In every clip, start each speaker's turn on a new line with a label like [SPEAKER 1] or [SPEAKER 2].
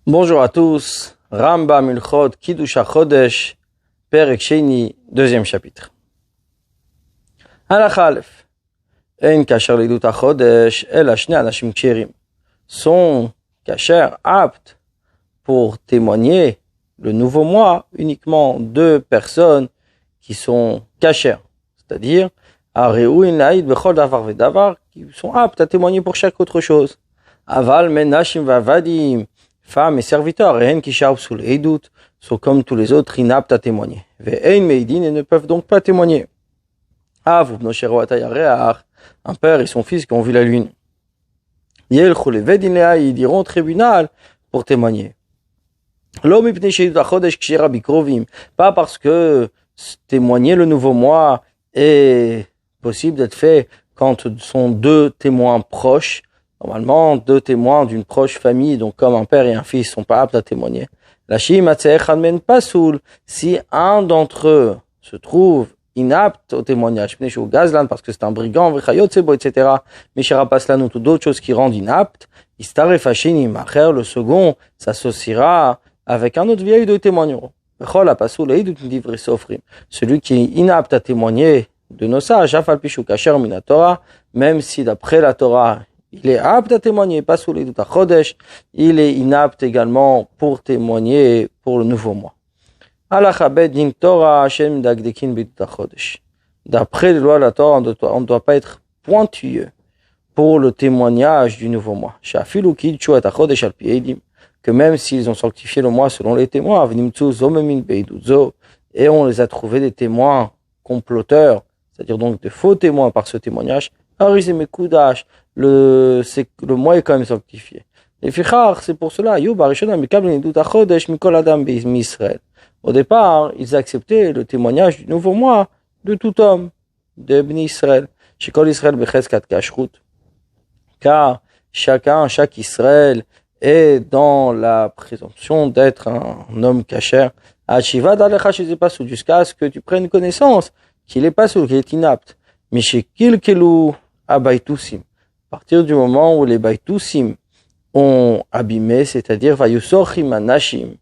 [SPEAKER 1] Bonjour à tous, Rambam Ilchot Kiddush HaChodesh, Perek Sheni, deuxième chapitre. Halakha Aleph. Ein kasher l'idut HaChodesh, ela shnei anashim ksherim. Sont kasher, aptes pour témoigner le nouveau mois, uniquement deux personnes qui sont kasher, c'est-à-dire Areu in laïd bechol davar vedavar, qui sont aptes à témoigner pour chaque autre chose. Aval men nashim vavadim, femmes et serviteurs, et kishav sous l'eidut, sont comme tous les autres inaptes à témoigner. Ve'ein meidin, et ne peuvent donc pas témoigner. Av ubnoshero atayareach, un père et son fils qui ont vu la lune. Yelchu levedin leha, ils iront au tribunal pour témoigner. Lo mipnei sheidut hachodesh kshera bikrovim, pas parce que témoigner le nouveau mois est possible d'être fait quand ce sont deux témoins proches. Normalement, deux témoins d'une proche famille, donc comme un père et un fils, sont pas aptes à témoigner. La men pasoul, si un d'entre eux se trouve inapte au témoignage, parce que c'est un brigand, etc., ou d'autres choses qui rendent inapte, le second s'associera avec un autre vieil de témoigneront. Celui qui est inapte à témoigner de nos sages, même si d'après la Torah, il est apte à témoigner, pas sous les doutes à Chodesh, il est inapte également pour témoigner pour le nouveau mois. D'après les lois de la Torah, on ne doit pas être pointilleux pour le témoignage du nouveau mois. Que même s'ils ont sanctifié le mois selon les témoins, et on les a trouvés des témoins comploteurs, c'est-à-dire donc de faux témoins par ce témoignage, le mois est quand même sanctifié. Et c'est pour cela, au départ, ils acceptaient le témoignage du nouveau mois de tout homme, de Bnei Israël. Car chaque Israël est dans la présomption d'être un homme kasher. Jusqu'à ce que tu prennes connaissance qu'il est pas sous, qu'il est inapte. Mais chez Kilkelu Abaitusim, à partir du moment où les Baitusim ont abîmé, c'est-à-dire Vayusochim Anashim,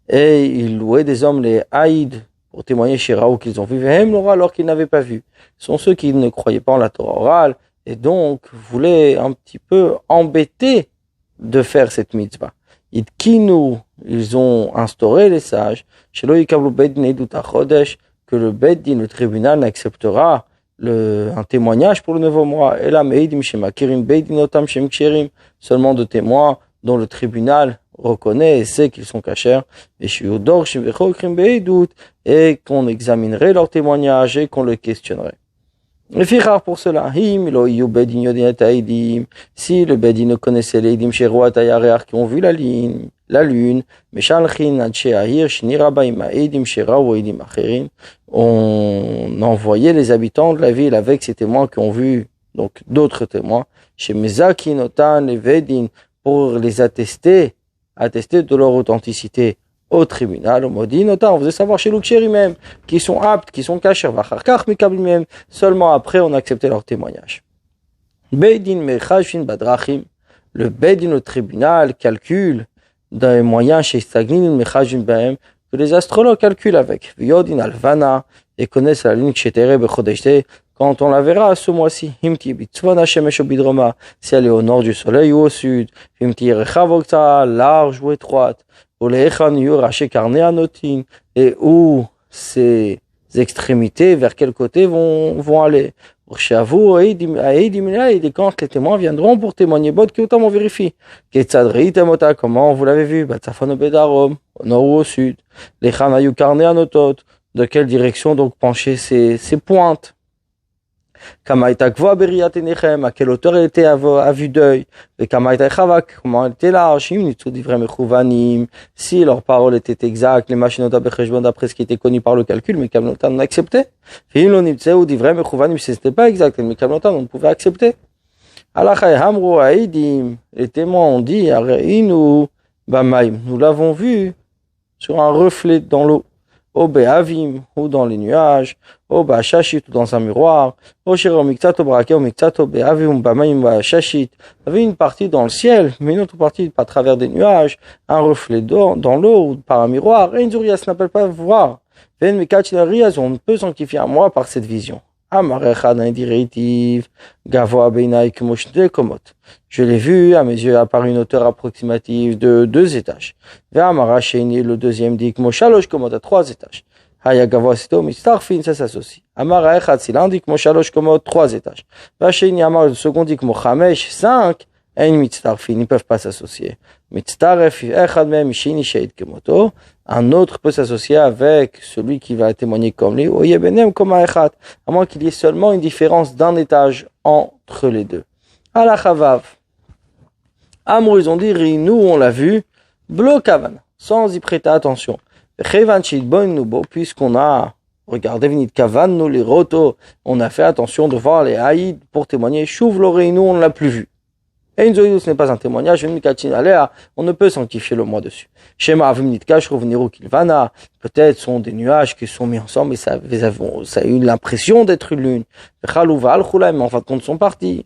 [SPEAKER 1] et ils louaient des hommes, les Haïd, pour témoigner chez Raoult qu'ils ont vu, Vehem Lora, alors qu'ils n'avaient pas vu. Ce sont ceux qui ne croyaient pas en la Torah orale, et donc voulaient un petit peu embêter de faire cette mitzvah. Idkinu, ils ont instauré les sages, Shelo Yikavlu Beddin Edut HaChodesh, que le Beddin, le tribunal, n'acceptera un témoignage pour le nouveau mois, et là, seulement de témoins dont le tribunal reconnaît et sait qu'ils sont cachers, et qu'on examinerait leur témoignage et qu'on le questionnerait. Et rare pour cela, si le Bedin ne connaissait les Eidim qui ont vu la lune, on envoyait les habitants de la ville avec ces témoins qui ont vu, donc d'autres témoins, chez Mezaki, Notan, les Vedin, pour les attester de leur authenticité au tribunal, au Modin, Notan, on faisait savoir chez l'Uksheri même, qui sont aptes, qui sont cachés, même, seulement après on acceptait leur témoignage. Bedin Mechashvin Badrachim, le Bedin, le tribunal, calcule des moyens chez Stagnin Mechashvin Bahem, que les astrologues calculent avec. Vyodin Alvana, et connaissent la lune Kshetere Bechodeshte, quand on la verra ce mois-ci. Himti Bitzvana Shemesh Bidroma, si elle est au nord du soleil ou au sud. Himti Rechavokta, large ou étroite. Olechan Yurache Karnea Notin, et où ces extrémités, vers quel côté vont aller. Et quand les témoins viendront pour témoigner, on vérifie. Comment vous l'avez vu? Au nord ou au sud. De quelle direction donc pencher ces pointes? À quelle hauteur elle était à vue d'œil? Comment elle était large? Si leurs paroles étaient exactes, les machines d'après ce qui était connu par le calcul, mais on acceptait. Si c'était pas exact, mais on pouvait accepter. Les témoins ont dit, nous l'avons vu sur un reflet dans l'eau. au Be'avim, ou dans les nuages, au Ba'ashashit, ou dans un miroir, au Shiro Miktato Barake, au Miktato Be'avim, Ba'mayim, Ba'ashashit. Il y avait une partie dans le ciel, mais une autre partie à travers des nuages, un reflet d'eau dans l'eau, ou par un miroir, et une Zuriya, ça n'appelle pas voir. On ne peut sanctifier à moi par cette vision. Je l'ai vu, à mes yeux, à part une hauteur approximative de 2 étages. Le deuxième dit à 3 étages. Ça s'associe. 3 étages. Le second dit 5. Ils ne peuvent pas s'associer. Un autre peut s'associer avec celui qui va témoigner comme lui, à moins qu'il y ait seulement une différence d'un étage entre les deux. Amrou, ils ont dit, nous on l'a vu, blokavan, sans y prêter attention. Puisqu'on a regardé Venit Kavan, nous les rotos, on a fait attention de voir les haïds pour témoigner. Chouv l'oreille, nous on ne l'a plus vu. Et une zoïdou, ce n'est pas un témoignage, on ne peut sanctifier le mois dessus. Shema avimnitkash rovniru kilvana, peut-être sont des nuages qui sont mis ensemble et ça a eu l'impression d'être une lune. Chalouva al-khulaim, mais en fin de compte sont partis.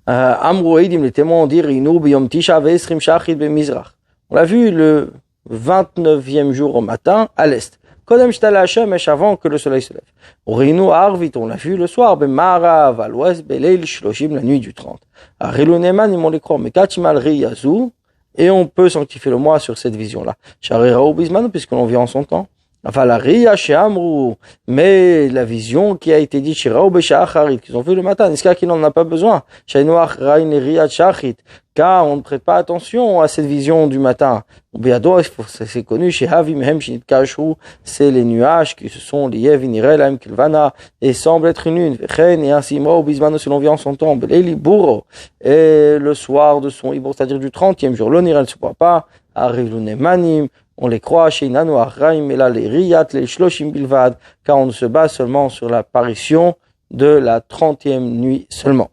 [SPEAKER 1] Amrouidim, les témoins ont dit, Rinu biyom tisha ve'esrim shachid be'mizrach. On l'a vu le 29e jour au matin, à l'est. Kodem shtala hashemesh, avant que le soleil se lève. Rinu arvit, on l'a vu le soir, be'marav, à l'ouest, be'leil shloshim, la nuit du 30. Arilu neman, ils m'ont les croire, mais kachimal riyazu, et on peut sanctifier le mois sur cette vision-là. Shariraou bismanu, puisque l'on vit en son temps. Enfin, la riya chez Amrou, mais la vision qui a été dite chez Raoub et Shacharit, qu'ils ont vu le matin, n'est-ce qu'il n'en a pas besoin? Chez Noach, Rain et Riya Shachit, car on ne prête pas attention à cette vision du matin. Biado, c'est connu chez Havim Hem Shinit Kashu, c'est les nuages qui se sont liés, Vinirel, Hem Kilvana, et semblent être une lune. Vechen, et ainsi, Raoub Bismano, selon vient en son temps, Beleli Bourro, et le soir de son Ibour, c'est-à-dire du 30e jour, l'Onir, elle ne se voit pas, arrive l'Unemanim, on les croit chez Nanu Achraim, et là les Riyat, les Shloshim Bilvad, car on ne se base seulement sur l'apparition de la 30e nuit seulement.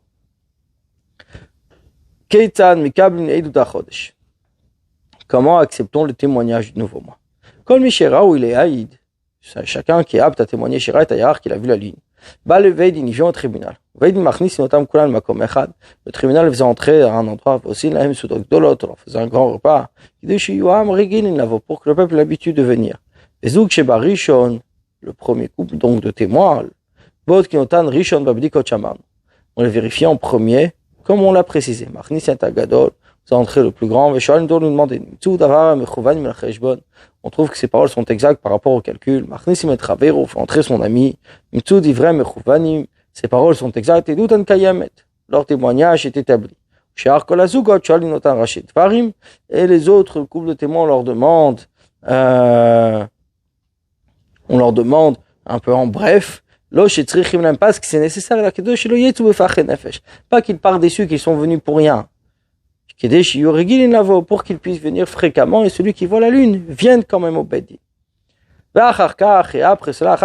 [SPEAKER 1] Keitan Mikablin Eiduta Chodesh. Comment acceptons le témoignage du nouveau mois? Kol Mishera où il est Haïd, chacun qui est apte à témoigner Shira et Ayar qu'il a vu la lune. Bal Veidin, il vient au tribunal. Veidin Machnis Notam Kulan Makom Echad. Le tribunal faisait entrer à un endroit aussi, là, même sous Dolot, on faisait un grand repas. Il dit pour que le peuple ait l'habitude de venir. Bezouk Sheba Rishon, le premier couple donc de témoins, Bod Kinotan Rishon Babdikot Shaman. On le vérifiait en premier, comme on l'a précisé. Machnis Yatagadol, c'est entré le plus grand. Veshoal nous demandait on trouve que ces paroles sont exactes par rapport au calcul. Machnis Metravero, fait entrer son ami. Ces paroles sont exactes et Doutan Kayamet. Leur témoignage est établi. Et les autres couples de témoins, on leur demande un peu en bref, pas ce que c'est nécessaire, pas qu'ils partent déçus qu'ils sont venus pour rien. Pour qu'ils puissent venir fréquemment et celui qui voit la lune vienne quand même au Bedin. Et après cela,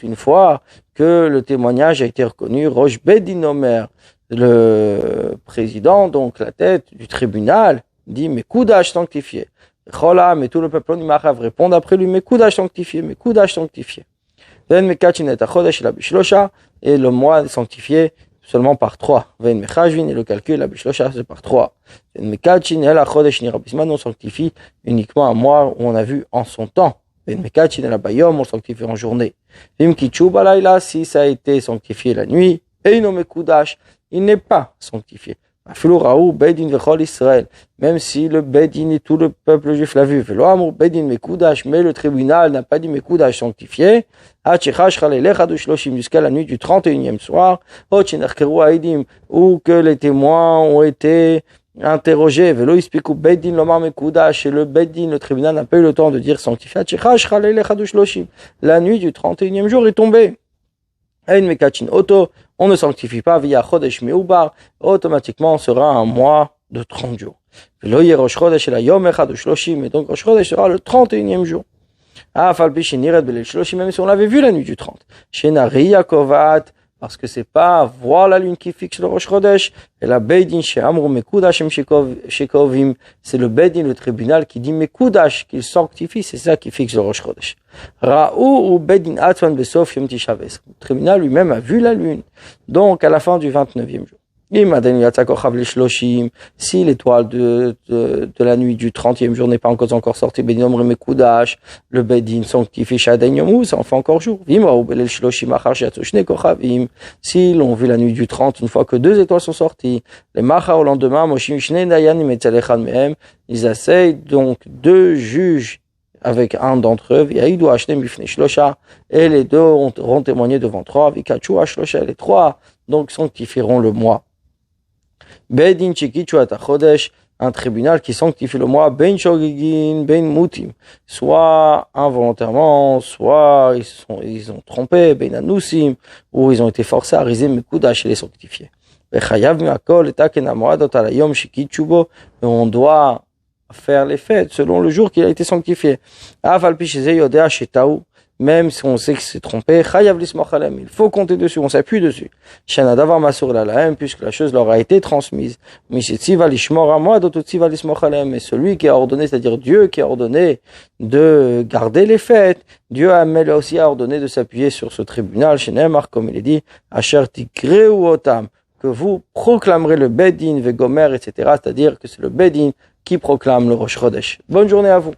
[SPEAKER 1] une fois que le témoignage a été reconnu, Rosh Bedin Omer, le président, donc la tête du tribunal, dit Mekoudash sanctifié. Cholam et tout le peuple Nimachav répond après lui Mekoudash sanctifié, Mekoudash sanctifié. Et le mois est sanctifié seulement par 3. Et le calcul, la bishlosha, c'est par 3. On sanctifie uniquement un mois où on a vu en son temps. On sanctifie en journée. Si ça a été sanctifié la nuit, il n'est pas sanctifié. Même si le Bedin et tout le peuple juif l'a vu, mais le tribunal n'a pas dit Mekoudash sanctifié, jusqu'à la nuit du 31e soir, où que les témoins ont été interrogés, et le Bedin, le tribunal n'a pas eu le temps de dire sanctifié, la nuit du 31e jour est tombée. On ne sanctifie pas via Chodesh Meubar, automatiquement on sera un mois de 30 jours. Et donc Rosh Chodesh sera le 31e jour. Même si on l'avait vu la nuit du 30. parce que c'est pas voir la lune qui fixe le Rosh Chodesh, et la Beidin she'amru mekudashim shekovim, c'est le Beidin, le tribunal, qui dit mekudash, qu'il sanctifie, c'est ça qui fixe le Rosh Chodesh. Ra'u ou Beidin atvan besof yom tisha b'av. Le tribunal lui-même a vu la lune, donc à la fin du 29e jour. Si l'étoile de la nuit du 30e jour n'est pas encore sortie, le Bedin sanctifie Shadain Yomu, ça en fait encore jour. Si l'on vit la nuit du 30, une fois que 2 étoiles sont sorties, les Macha au lendemain, ils essayent donc 2 juges avec un d'entre eux, et les 2 auront témoigné devant 3, les 3 donc sanctifieront le mois. Bedin Chikichu Atachodesh, un tribunal qui sanctifie le mois, Ben Shogigin, Ben Mutim, soit involontairement, soit ils ont trompé, Ben Anusim, ou ils ont été forcés à riser Mekudash et les sanctifier. Bechayav Miakol, Etaken Amoadot Alayom Shikichubo, et on doit faire les fêtes selon le jour qu'il a été sanctifié. Aval Picheze Yodea Shetaou, même si on sait que c'est trompé, il faut compter dessus, on s'appuie dessus. Puisque la chose leur a été transmise. Mais celui qui a ordonné, c'est-à-dire Dieu qui a ordonné de garder les fêtes, Dieu a aussi ordonné de s'appuyer sur ce tribunal, chez Neymar, comme il est dit, que vous proclamerez le Bedin, Vegomer, etc., c'est-à-dire que c'est le Bedin qui proclame le Rosh Chodesh. Bonne journée à vous.